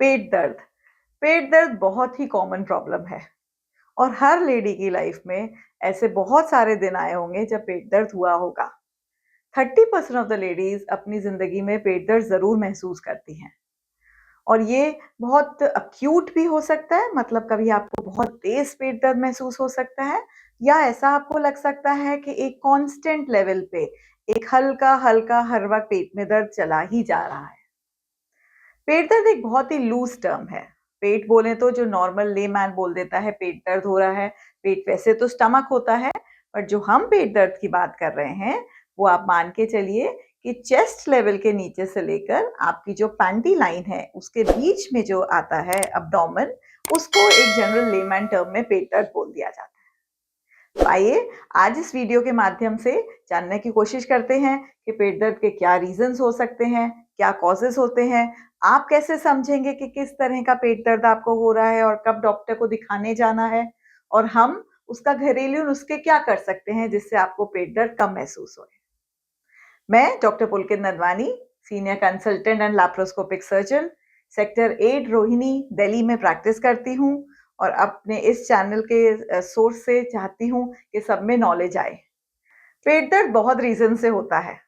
पेट दर्द। पेट दर्द बहुत ही कॉमन प्रॉब्लम है और हर लेडी की लाइफ में ऐसे बहुत सारे दिन आए होंगे जब पेट दर्द हुआ होगा। 30% ऑफ द लेडीज अपनी जिंदगी में पेट दर्द जरूर महसूस करती हैं और ये बहुत अक्यूट भी हो सकता है, मतलब कभी आपको बहुत तेज पेट दर्द महसूस हो सकता है या ऐसा आपको लग सकता है कि एक कांस्टेंट लेवल पे एक हल्का हल्का हर वक्त पेट में दर्द चला ही जा रहा है। पेट दर्द एक बहुत ही लूज टर्म है। पेट बोले तो जो नॉर्मल लेमैन बोल देता है पेट दर्द हो रहा है, पेट वैसे तो स्टमक होता है, पर जो हम पेट दर्द की बात कर रहे हैं वो आप मान के चलिए कि चेस्ट लेवल के नीचे से लेकर आपकी जो पैंटी लाइन है उसके बीच में जो आता है अब्डोमेन, उसको एक जनरल लेमैन टर्म में पेट दर्द बोल दिया जाता है। तो आइए आज इस वीडियो के माध्यम से जानने की कोशिश करते हैं कि पेट दर्द के क्या रीजंस हो सकते हैं, क्या कॉजेस होते हैं, आप कैसे समझेंगे कि किस तरह का पेट दर्द आपको हो रहा है और कब डॉक्टर को दिखाने जाना है, और हम उसका घरेलू नुस्खे क्या कर सकते हैं जिससे आपको पेट दर्द कम महसूस हो। मैं doctor Pulkit Nadwani, senior consultant and laparoscopic surgeon, sector 8 Rohini, Delhi में प्रैक्टिस करती हूँ और अपने इस चैनल के सोर्स से चाहती हूँ कि सब में नॉलेज आए। पेट दर्द बहुत रीजन से होता है,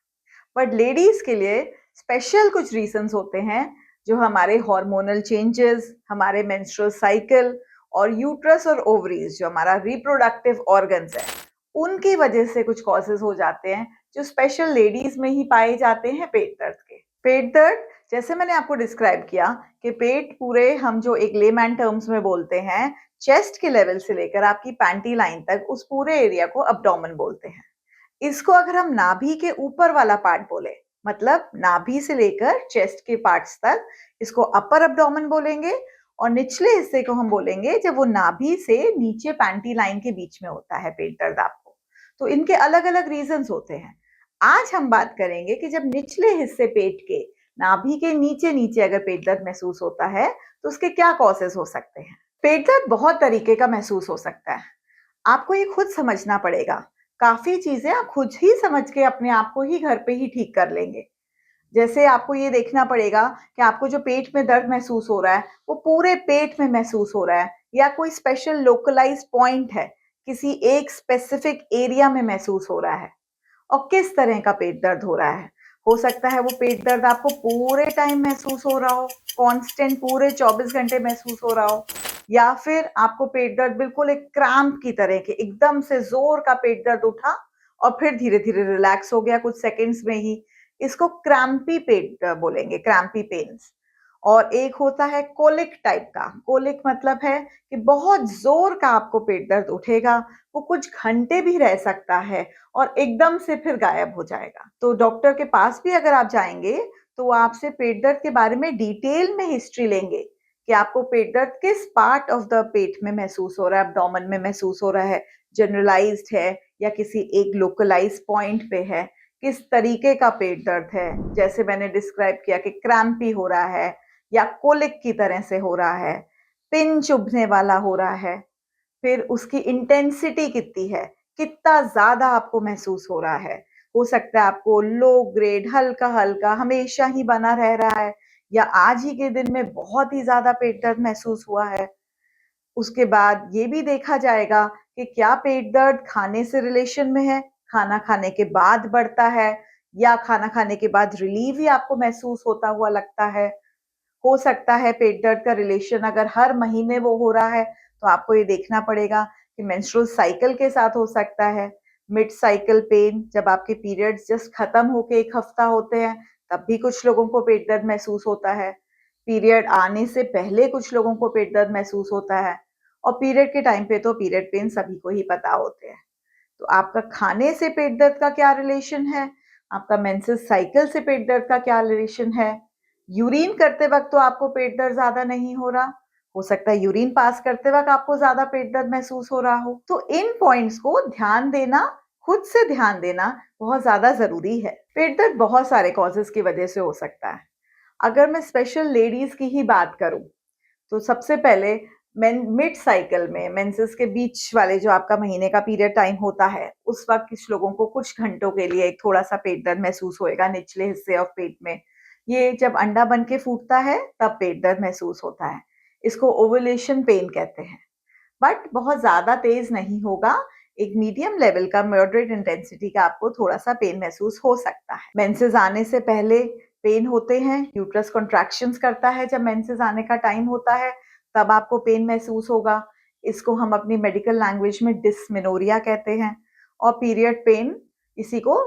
बट लेडीज के लिए स्पेशल कुछ रीजंस होते हैं जो हमारे हार्मोनल चेंजेस, हमारे मेंस्ट्रुअल साइकिल और यूट्रस और ओवरीज जो हमारा रिप्रोडक्टिव ऑर्गन्स है उनकी वजह से कुछ कॉजेज हो जाते हैं जो स्पेशल लेडीज में ही पाए जाते हैं पेट दर्द के। पेट दर्द जैसे मैंने आपको डिस्क्राइब किया कि पेट पूरे हम जो एक लेमैन टर्म्स में बोलते हैं, चेस्ट के लेवल से लेकर आपकी पैंटी लाइन तक उस पूरे एरिया को अब्डोमेन बोलते हैं। इसको अगर हम नाभि के ऊपर वाला पार्ट बोले, मतलब नाभि से लेकर चेस्ट के पार्ट्स तक, इसको अपर अब्डोमेन बोलेंगे और निचले हिस्से को हम बोलेंगे जब वो नाभि से नीचे पैंटी लाइन के बीच में होता है पेट दर्द आपको। तो इनके अलग अलग रीजंस होते हैं। आज हम बात करेंगे कि जब निचले हिस्से पेट के नाभि के नीचे नीचे अगर पेट दर्द महसूस होता है तो उसके क्या कॉजेस हो सकते हैं। पेट दर्द बहुत तरीके का महसूस हो सकता है, आपको ये खुद समझना पड़ेगा। काफी चीजें आप खुद ही समझ के अपने आप को ही घर पे ही ठीक कर लेंगे। जैसे आपको ये देखना पड़ेगा कि आपको जो पेट में दर्द महसूस हो रहा है वो पूरे पेट में महसूस हो रहा है या कोई स्पेशल लोकलाइज्ड पॉइंट है, किसी एक स्पेसिफिक एरिया में महसूस हो रहा है, और किस तरह का पेट दर्द हो रहा है। हो सकता है वो पेट दर्द आपको पूरे टाइम महसूस हो रहा हो, कांस्टेंट पूरे 24 घंटे महसूस हो रहा हो, या फिर आपको पेट दर्द बिल्कुल एक क्रैम्प की तरह के एकदम से जोर का पेट दर्द उठा और फिर धीरे धीरे रिलैक्स हो गया कुछ सेकंड्स में ही। इसको क्रैम्पी पेट बोलेंगे, क्रैम्पी पेन्स। और एक होता है कोलिक टाइप का। कोलिक मतलब है कि बहुत जोर का आपको पेट दर्द उठेगा, वो कुछ घंटे भी रह सकता है और एकदम से फिर गायब हो जाएगा। तो डॉक्टर के पास भी अगर आप जाएंगे तो वो आपसे पेट दर्द के बारे में डिटेल में हिस्ट्री लेंगे कि आपको पेट दर्द किस पार्ट ऑफ द पेट में महसूस हो रहा है, एब्डोमेन में महसूस हो रहा है, जनरलाइज्ड है या किसी एक लोकलाइज्ड पॉइंट पे है, किस तरीके का पेट दर्द है। जैसे मैंने डिस्क्राइब किया कि क्रैम्पी हो रहा है या कोलिक की तरह से हो रहा है, पिन चुभने वाला हो रहा है, फिर उसकी इंटेंसिटी कितनी है, कितना ज्यादा आपको महसूस हो रहा है। हो सकता है आपको लो ग्रेड हल्का हल्का हमेशा ही बना रह रहा है या आज ही के दिन में बहुत ही ज्यादा पेट दर्द महसूस हुआ है। उसके बाद ये भी देखा जाएगा कि क्या पेट दर्द खाने से रिलेशन में है, खाना खाने के बाद बढ़ता है या खाना खाने के बाद रिलीफ ही आपको महसूस होता हुआ लगता है। हो सकता है पेट दर्द का रिलेशन अगर हर महीने वो हो रहा है तो आपको ये देखना पड़ेगा कि मेंस्ट्रुअल साइकिल के साथ हो सकता है। मिड साइकिल पेन, जब आपके पीरियड्स जस्ट खत्म होके 1 हफ्ता होते हैं तब भी कुछ लोगों को पेट दर्द महसूस होता है। पीरियड आने से पहले कुछ लोगों को पेट दर्द महसूस होता है और पीरियड के टाइम पे तो पीरियड पेन सभी को ही पता होते हैं। तो आपका खाने से पेट दर्द का क्या रिलेशन है, आपका मेंसेस साइकिल से पेट दर्द का क्या रिलेशन है, यूरिन करते वक्त तो आपको पेट दर्द ज्यादा नहीं हो सकता है यूरिन पास करते वक्त आपको ज्यादा पेट दर्द महसूस हो रहा हो। तो इन पॉइंट्स को ध्यान देना, खुद से ध्यान देना बहुत ज्यादा जरूरी है। पेट दर्द बहुत सारे कॉजेस की वजह से हो सकता है। अगर मैं स्पेशल लेडीज की ही बात करूं तो सबसे पहले मिड साइकिल में, मेंसेस के बीच वाले जो आपका महीने का पीरियड टाइम होता है, उस वक्त कुछ लोगों को कुछ घंटों के लिए एक थोड़ा सा पेट दर्द महसूस होएगा निचले हिस्से ऑफ पेट में, ये जब अंडा बन के फूटता है तब पेट दर्द महसूस होता है। इसको ओवुलेशन पेन कहते हैं। बट बहुत ज़्यादा तेज़ नहीं होगा, एक मीडियम लेवल का मॉडरेट इंटेंसिटी का आपको थोड़ा-सा पेन महसूस हो सकता है। मेंसेस आने से पहले पेन होते हैं, यूट्रस कॉन्ट्रैक्शंस करता है जब मेंसेस आने का टाइम होता है, तब आपको पेन महसूस होगा। इसको हम अपनी मेडिकल लैंग्वेज में डिस्मेनोरिया कहते हैं और पीरियड पेन इसी को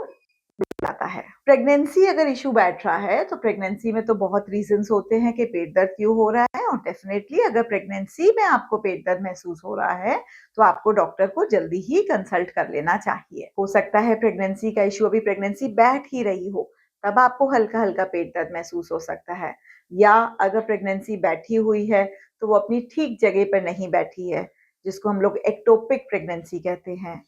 जाता है। प्रेगनेंसी अगर इश्यू बैठ रहा है तो प्रेगनेंसी में तो बहुत रीजंस होते हैं कि पेट दर्द क्यों हो रहा है और डेफिनेटली अगर प्रेगनेंसी में आपको पेट दर्द महसूस हो रहा है तो आपको डॉक्टर को जल्दी ही कंसल्ट कर लेना चाहिए। हो सकता है प्रेगनेंसी का इश्यू अभी प्रेगनेंसी बैठ ही रही हो, तब आपको हल्का हल्का पेट दर्द महसूस हो सकता है, या अगर प्रेगनेंसी बैठी हुई है तो वो अपनी ठीक जगह पर नहीं बैठी है, जिसको हम लोग एक्टोपिक प्रेगनेंसी कहते हैं,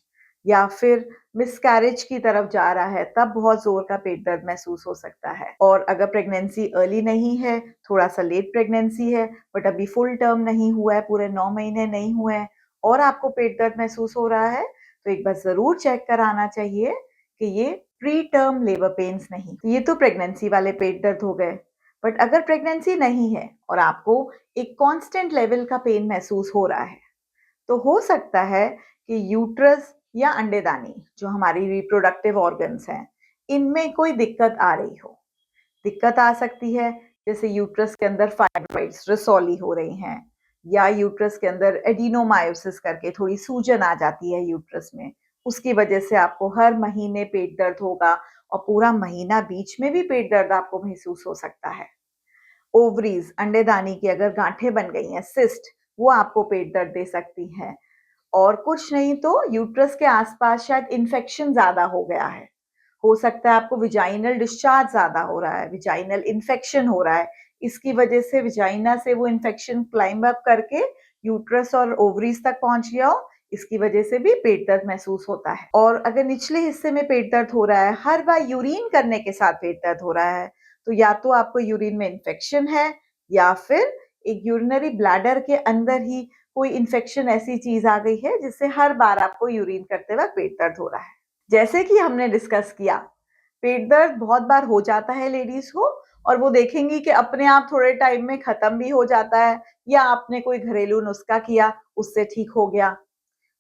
या फिर मिसकैरेज की तरफ जा रहा है, तब बहुत ज़ोर का पेट दर्द महसूस हो सकता है। और अगर प्रेगनेंसी अर्ली नहीं है, थोड़ा-सा लेट प्रेगनेंसी है, बट अभी फुल टर्म नहीं हुआ है, पूरे 9 महीने नहीं हुए हैं और आपको पेट दर्द महसूस हो रहा है, तो एक बार ज़रूर चेक कराना चाहिए कि ये प्री टर्म लेबर पेन्स नहीं। ये तो प्रेगनेंसी वाले पेट दर्द हो गए, बट अगर प्रेगनेंसी नहीं है और आपको एक कांस्टेंट लेवल का पेन महसूस हो रहा है, तो हो सकता है कि यूट्रस या अंडेदानी जो हमारी रिप्रोडक्टिव ऑर्गन्स हैं, इनमें कोई दिक्कत आ रही हो। दिक्कत आ सकती है जैसे यूट्रस के अंदर फाइब्रॉइड्स रसौली हो रही हैं, या यूट्रस के अंदर एडिनोमायोसिस करके थोड़ी सूजन आ जाती है यूट्रस में, उसकी वजह से आपको हर महीने पेट दर्द होगा और पूरा महीना बीच में भी पेट दर्द आपको महसूस हो सकता है। ओवरीज अंडेदानी की अगर गांठें बन गई हैं, सिस्ट, वो आपको पेट दर्द दे सकती हैं। और कुछ नहीं तो यूट्रस के आसपास शायद इन्फेक्शन ज़्यादा हो गया है। हो सकता है आपको विजाइनल डिस्चार्ज ज़्यादा हो रहा है, विजाइनल इन्फेक्शन हो रहा है। इसकी वजह से विजाइना से वो इन्फेक्शन क्लाइंब अप करके यूट्रस और ओवरीज तक पहुंच गया हो, इसकी वजह से भी पेट दर्द महसूस होता है। और अगर निचले हिस्से में पेट दर्द हो रहा है, हर बार यूरिन करने के साथ पेट दर्द हो रहा है, तो या तो आपको यूरिन में इन्फेक्शन है, या फिर एक यूरिनरी ब्लैडर के अंदर ही कोई इन्फेक्शन ऐसी चीज आ गई है जिससे हर बार आपको यूरिन करते वक्त पेट दर्द हो रहा है। जैसे कि हमने डिस्कस किया, पेट दर्द बहुत बार हो जाता है लेडीज को, और वो देखेंगी कि अपने आप थोड़े टाइम में खत्म भी हो जाता है, या आपने कोई घरेलू नुस्खा किया उससे ठीक हो गया।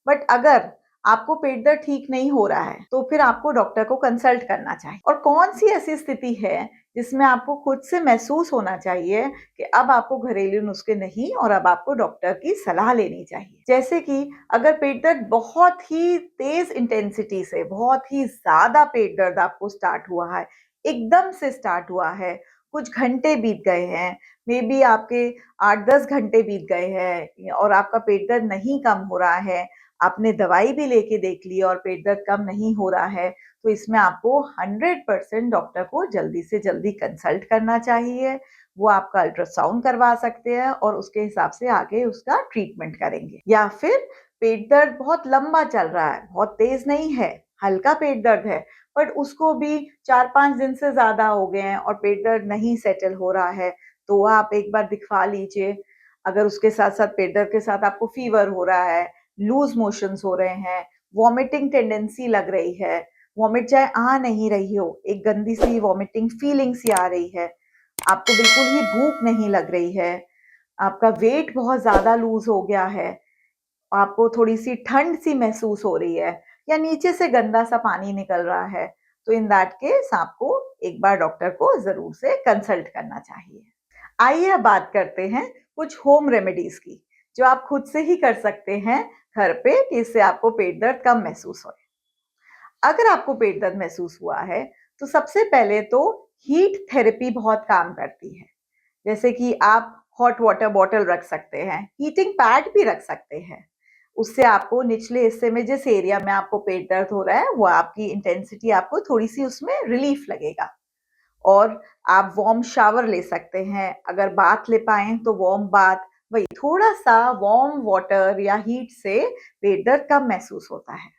बट अगर आपको पेट दर्द ठीक नहीं हो रहा है तो फिर आपको डॉक्टर को कंसल्ट करना चाहिए। और कौन सी ऐसी स्थिति है जिसमें आपको खुद से महसूस होना चाहिए कि अब आपको घरेलू नुस्खे नहीं और अब आपको डॉक्टर की सलाह लेनी चाहिए। जैसे कि अगर पेट दर्द बहुत ही तेज इंटेंसिटी से, बहुत ही ज्यादा पेट दर्द आपको स्टार्ट हुआ है, एकदम से स्टार्ट हुआ है, कुछ घंटे बीत गए हैं, मे बी आपके 8-10 घंटे बीत गए हैं और आपका पेट दर्द नहीं कम हो रहा है, आपने दवाई भी लेके देख ली और पेट दर्द कम नहीं हो रहा है, तो इसमें आपको 100% डॉक्टर को जल्दी से जल्दी कंसल्ट करना चाहिए। वो आपका अल्ट्रासाउंड करवा सकते हैं और उसके हिसाब से आगे उसका ट्रीटमेंट करेंगे। या फिर पेट दर्द बहुत लंबा चल रहा है, बहुत तेज नहीं है, हल्का पेट दर्द है, बट उसको भी 4-5 दिन से ज्यादा हो गए हैं और पेट दर्द नहीं सेटल हो रहा है, तो आप एक बार दिखवा लीजिए। अगर उसके साथ साथ पेट दर्द के साथ आपको फीवर हो रहा है, लूज मोशंस हो रहे हैं, वॉमिटिंग टेंडेंसी लग रही है, वॉमिट चाहे आ नहीं रही हो, एक गंदी सी वॉमिटिंग फीलिंग सी आ रही है, आपको बिल्कुल ही भूख नहीं लग रही है, आपका वेट बहुत ज़्यादा लूज हो गया है, आपको थोड़ी सी ठंड सी महसूस हो रही है, या नीचे से गंदा सा पानी निकल रहा है, तो इन दैट केस आपको एक बार डॉक्टर को ज़रूर से कंसल्ट करना चाहिए। आइए अब बात करते हैं कुछ होम रेमेडीज की, जो आप खुद से ही कर सकते हैं घर पे, कि इससे आपको पेट दर्द कम महसूस हो। अगर आपको पेट दर्द महसूस हुआ है तो सबसे पहले तो हीट थेरेपी बहुत काम करती है। जैसे कि आप हॉट वाटर बॉटल रख सकते हैं, हीटिंग पैड भी रख सकते हैं। उससे आपको निचले हिस्से में जिस एरिया में आपको पेट दर्द हो रहा है, वो आपकी इंटेंसिटी आपको थोड़ी सी उसमें रिलीफ लगेगा। और आप वार्म शावर ले सकते हैं, अगर बाथ ले पाएँ तो वार्म बाथ, वही थोड़ा-सा वार्म वाटर या हीट से पेट दर्द कम महसूस होता है।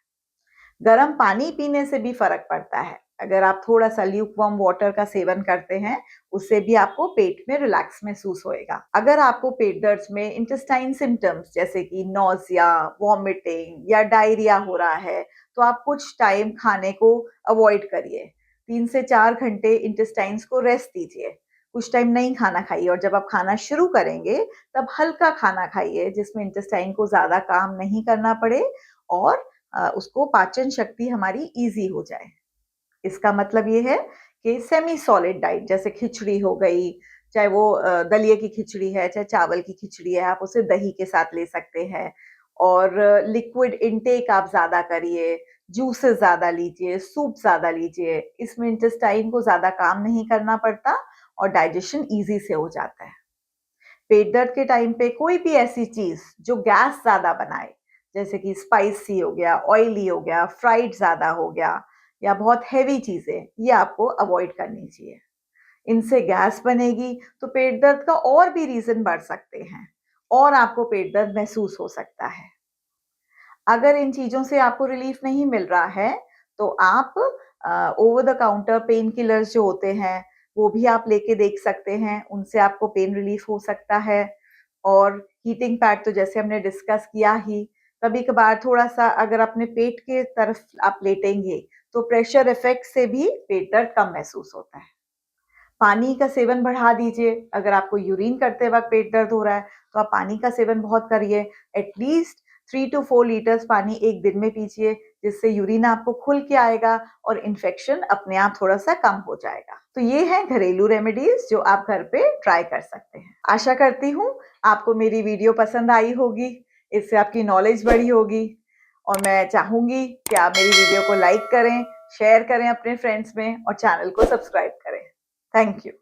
गर्म पानी पीने से भी फ़र्क पड़ता है, अगर आप थोड़ा-सा ल्यूकवार्म वाटर का सेवन करते हैं, उससे भी आपको पेट में रिलैक्स महसूस होएगा। अगर आपको पेट दर्द में इंटेस्टाइन सिम्पटम्स जैसे कि नॉज़िया, वॉमिटिंग या डायरिया हो रहा है, तो आप कुछ टाइम खाने को अवॉइड करिए। 3 से 4 घंटे इंटेस्टाइन्स को रेस्ट दीजिए। कुछ टाइम नहीं खाना खाइए और जब आप खाना शुरू करेंगे तब हल्का खाना खाइए जिसमें इंटेस्टाइन को ज़्यादा काम नहीं करना पड़े और उसको पाचन शक्ति हमारी ईज़ी हो जाए। इसका मतलब ये है कि सेमी सॉलिड डाइट जैसे खिचड़ी हो गई, चाहे वो दलिए की खिचड़ी है, चाहे चावल की खिचड़ी है, आप उसे दही के साथ ले सकते हैं और लिक्विड इनटेक आप ज़्यादा करिए, जूसेस ज़्यादा लीजिए, सूप ज़्यादा लीजिए। इसमें इंटेस्टाइन को ज़्यादा काम नहीं करना पड़ता और डाइजेशन ईज़ी से हो जाता है। पेट दर्द के टाइम पे कोई भी ऐसी चीज़ जो गैस ज़्यादा बनाए, जैसे कि स्पाइसी हो गया, ऑयली हो गया, फ्राइड ज़्यादा हो गया या बहुत हेवी चीज़ें, ये आपको अवॉइड करनी चाहिए। इनसे गैस बनेगी तो पेट दर्द का और भी रीज़न बढ़ सकते हैं और आपको पेट दर्द महसूस हो सकता है। अगर इन चीज़ों से आपको रिलीफ नहीं मिल रहा है, तो आप over the counter pain killers जो होते हैं, वो भी आप लेके देख सकते हैं, उनसे आपको पेन रिलीफ हो सकता है। और हीटिंग पैड तो जैसे हमने डिस्कस किया ही, कभी-कभार थोड़ा-सा अगर अपने पेट के तरफ आप लेटेंगे, तो प्रेशर इफ़ेक्ट से भी पेट दर्द कम महसूस होता है। पानी का सेवन बढ़ा दीजिए, अगर आपको यूरिन करते वक़्त पेट दर्द हो रहा है, तो आप पानी का सेवन बहुत करिए। एटलीस्ट 3 टू 4 लीटर्स पानी एक दिन में पीजिए, जिससे यूरिन आपको खुल के आएगा और इन्फेक्शन अपने आप थोड़ा-सा कम हो जाएगा। तो ये हैं घरेलू रेमेडीज़ जो आप घर पे ट्राई कर सकते हैं। आशा करती हूँ आपको मेरी वीडियो पसंद आई होगी, इससे आपकी नॉलेज बढ़ी होगी और मैं चाहूँगी कि आप मेरी वीडियो को लाइक करें, शेयर करें अपने फ्रेंड्स में और चैनल को सब्सक्राइब करें। Thank you.